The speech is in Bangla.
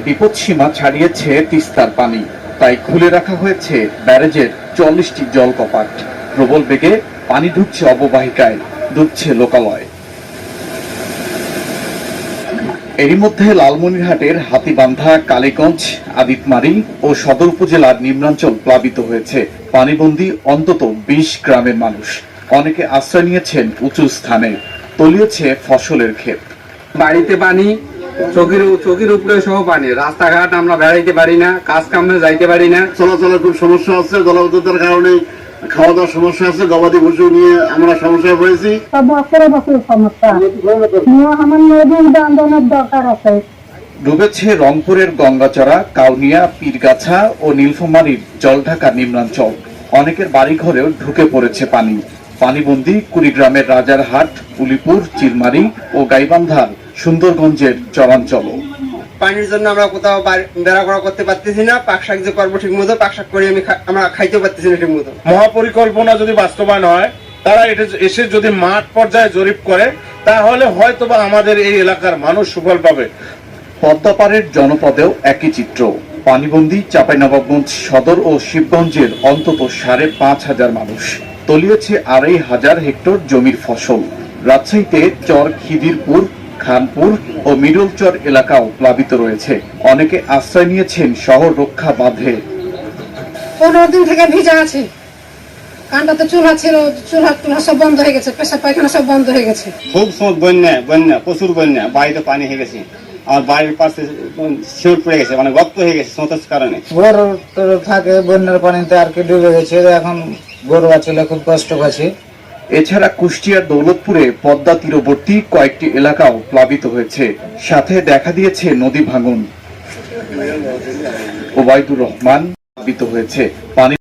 বিপদসীমা ছাড়িয়েছে তিস্তার পানি, তাই খুলে রাখা হয়েছে ব্যারেজের ৪০টি জল কপাট। প্রবল বেগে পানি ঢুকছে অববাহিকায়, ডুবছে লোকালয়। এরই মধ্যে লালমনিরহাটের হাতীবান্ধা, কালীগঞ্জ, আদিতমারি ও সদর উপজেলার নিম্নাঞ্চল প্লাবিত হয়েছে। পানিবন্দী অন্তত ২০ গ্রামের মানুষ। অনেকে আশ্রয় নিয়েছেন উঁচু স্থানে। তলিয়েছে ফসলের ক্ষেত। বাড়িতে পানি, চোখের উপরে সহ পানি। রাস্তাঘাট আমরা বেড়াইতে পারি না, কাজ কামে যাইতে পারি না। চলাচলের খুব সমস্যা হচ্ছে, জলাবদ্ধতার কারণে খাওয়া দাওয়ার সমস্যা আছে, গবাদি পশু নিয়ে আমরা সমস্যায় পড়েছি। ডুবেছে রংপুরের গঙ্গাচড়া, কাউনিয়া, পীরগাছা ও নীলফামারীর জলঢাকা নিম্নাঞ্চল। অনেকের বাড়িঘরেও ঢুকে পড়েছে পানি। পানিবন্দী কুড়িগ্রামের রাজারহাট, উলিপুর, চিলমারি ও গাইবান্ধার সুন্দরগঞ্জের চরাঞ্চল। পানির জন্য আমরা কোথাও বেড়া করা করতে পারতেছি না। পাক শাক যে করবো ঠিক মতো, পাক শাক করে আমরা খাইতে পারতেছি না ঠিক মতো। মহাপরিকল্পনা যদি বাস্তবায়ন হয়, তারা এটা এসে যদি মাঠ পর্যায়ে জরিপ করে, তাহলে হয়তোবা আমাদের এই এলাকার মানুষ সুফল পাবে। পদ্মাপাড়ের জনপদেও একই চিত্র। পানিবন্দী চাঁপাইনবাবগঞ্জ সদর ও শিবগঞ্জের অন্তত ৫,৫০০ মানুষ। তলিয়েছে ২,৫০০ হেক্টর জমির ফসল। রাজশাহীতে চর খিদিরপুর, খানপুর ও মিডলচর এলাকাও প্লাবিত রয়েছে। অনেকে আশ্রয় নিয়েছেন শহর রক্ষা বাঁধে। ১৫ দিন থেকে ভিজা আছে। কান্ডাতে চুলা ছিল, চুলা সব বন্ধ হয়ে গেছে, পেশাব পায়খানা সব বন্ধ হয়ে গেছে। খুব বন্যা, প্রচুর বন্যা। বাড়িতে পানি হয়ে গেছে, আমার বাড়ির পাশে শিউর পড়ে গেছে, মানে গর্ত হয়ে গেছে স্রোতের কারণে। গরু থাকে বন্যার পানিতে আর কি ডুবে গেছে, এখন গরু আছে খুব কষ্ট পাচ্ছে। এছাড়া কুষ্টিয়ার দৌলতপুরে পদ্মা তীরবর্তী কয়েকটি এলাকাও প্লাবিত হয়েছে। সাথে দেখা দিয়েছে নদী ভাঙন। ওবায়দুর রহমান প্লাবিত হয়েছে। পানি